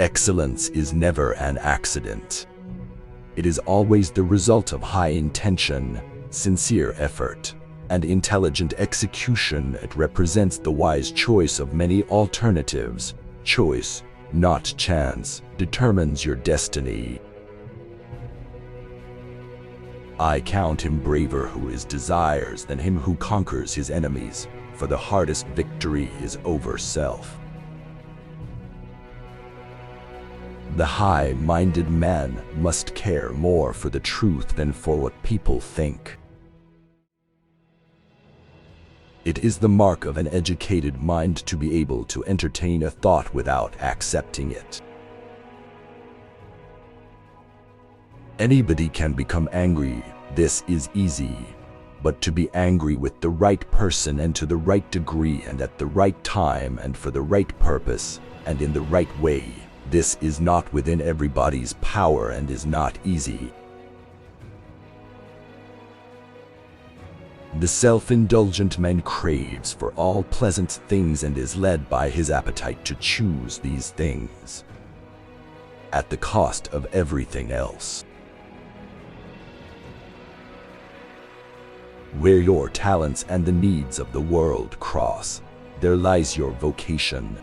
Excellence is never an accident. It is always the result of high intention, sincere effort, and intelligent execution. It represents the wise choice of many alternatives. Choice, not chance, determines your destiny. I count him braver who his desires than him who conquers his enemies, for the hardest victory is over self. The high-minded man must care more for the truth than for what people think. It is the mark of an educated mind to be able to entertain a thought without accepting it. Anybody can become angry, this is easy. But to be angry with the right person and to the right degree and at the right time and for the right purpose and in the right way, this is not within everybody's power and is not easy. The self-indulgent man craves for all pleasant things and is led by his appetite to choose these things at the cost of everything else. Where your talents and the needs of the world cross, there lies your vocation.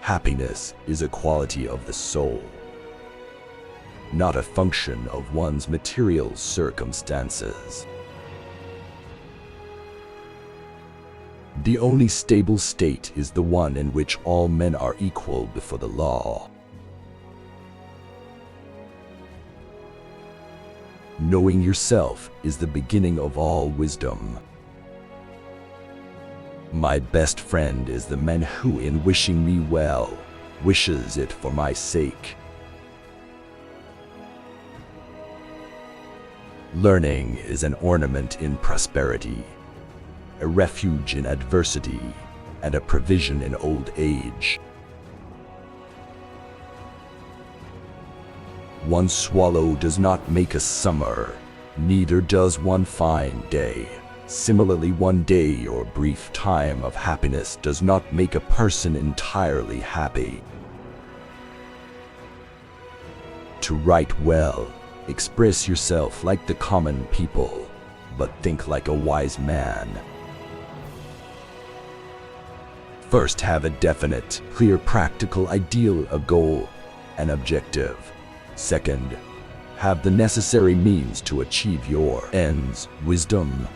Happiness is a quality of the soul, not a function of one's material circumstances. The only stable state is the one in which all men are equal before the law. Knowing yourself is the beginning of all wisdom. My best friend is the man who, in wishing me well, wishes it for my sake. Learning is an ornament in prosperity, a refuge in adversity, and a provision in old age. One swallow does not make a summer, neither does one fine day. Similarly, one day or brief time of happiness does not make a person entirely happy. To write well, express yourself like the common people, but think like a wise man. First, have a definite, clear, practical ideal, a goal, an objective. Second, have the necessary means to achieve your ends, wisdom,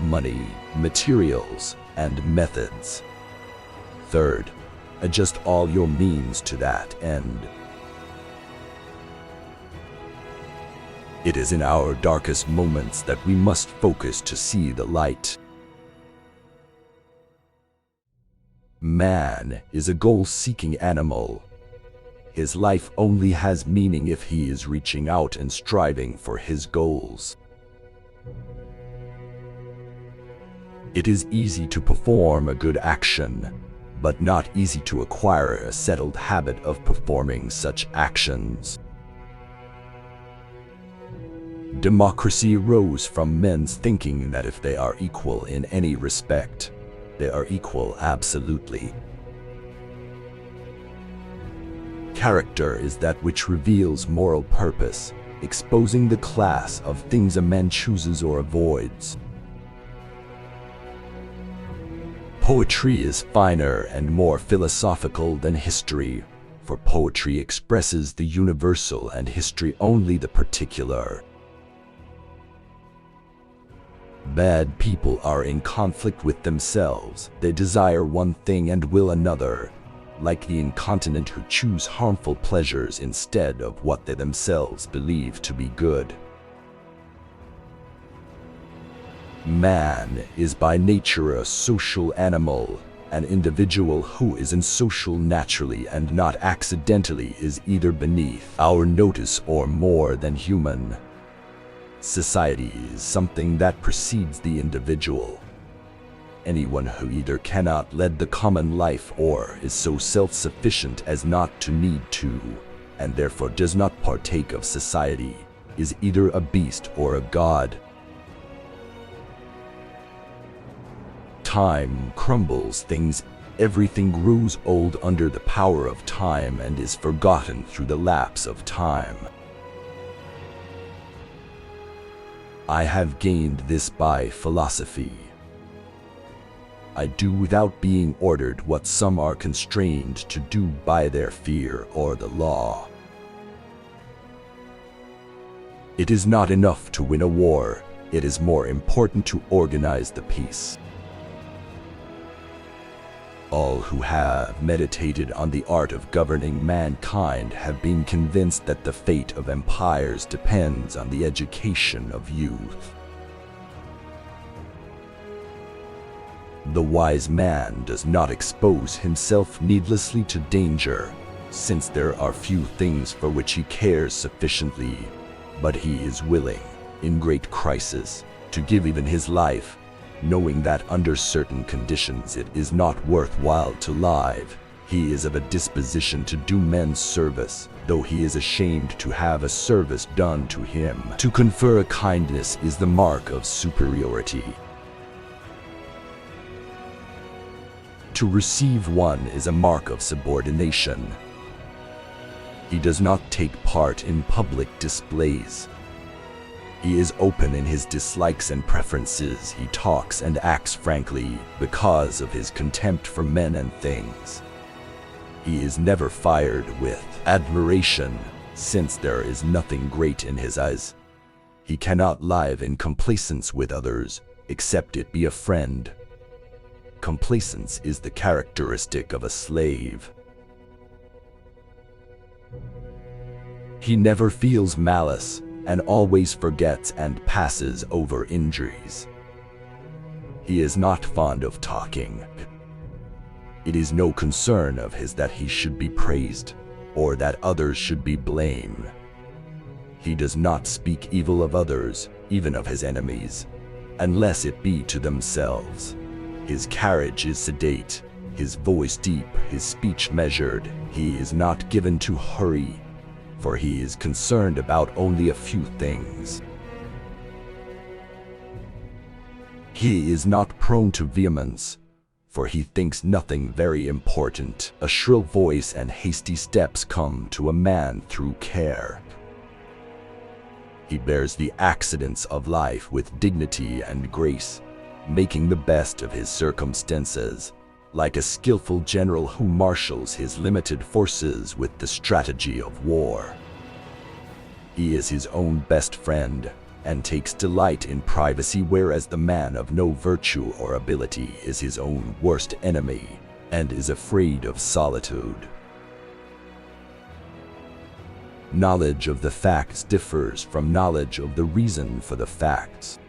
money, materials, and methods. Third, adjust all your means to that end. It is in our darkest moments that we must focus to see the light. Man is a goal-seeking animal. His life only has meaning if he is reaching out and striving for his goals. It is easy to perform a good action, but not easy to acquire a settled habit of performing such actions. Democracy arose from men's thinking that if they are equal in any respect, they are equal absolutely. Character is that which reveals moral purpose, exposing the class of things a man chooses or avoids. Poetry is finer and more philosophical than history, for poetry expresses the universal and history only the particular. Bad people are in conflict with themselves. They desire one thing and will another, like the incontinent who choose harmful pleasures instead of what they themselves believe to be good. Man is by nature a social animal. An individual who is unsocial naturally and not accidentally is either beneath our notice or more than human. Society is something that precedes the individual. Anyone who either cannot lead the common life or is so self-sufficient as not to need to, and therefore does not partake of society, is either a beast or a god. Time crumbles things. Everything grows old under the power of time and is forgotten through the lapse of time. I have gained this by philosophy. I do without being ordered what some are constrained to do by their fear or the law. It is not enough to win a war, it is more important to organize the peace. All who have meditated on the art of governing mankind have been convinced that the fate of empires depends on the education of youth. The wise man does not expose himself needlessly to danger, since there are few things for which he cares sufficiently, but he is willing, in great crisis, to give even his life, knowing that under certain conditions it is not worthwhile to live. He is of a disposition to do men's service, though he is ashamed to have a service done to him. To confer a kindness is the mark of superiority. To receive one is a mark of subordination. He does not take part in public displays. He is open in his dislikes and preferences. He talks and acts frankly because of his contempt for men and things. He is never fired with admiration, since there is nothing great in his eyes. He cannot live in complacence with others, except it be a friend. Complacence is the characteristic of a slave. He never feels malice, and always forgets and passes over injuries. He is not fond of talking. It is no concern of his that he should be praised, or that others should be blamed. He does not speak evil of others, even of his enemies, unless it be to themselves. His carriage is sedate, his voice deep, his speech measured. He is not given to hurry, for he is concerned about only a few things. He is not prone to vehemence, for he thinks nothing very important. A shrill voice and hasty steps come to a man through care. He bears the accidents of life with dignity and grace, making the best of his circumstances, like a skillful general who marshals his limited forces with the strategy of war. He is his own best friend, and takes delight in privacy, whereas the man of no virtue or ability is his own worst enemy, and is afraid of solitude. Knowledge of the facts differs from knowledge of the reason for the facts.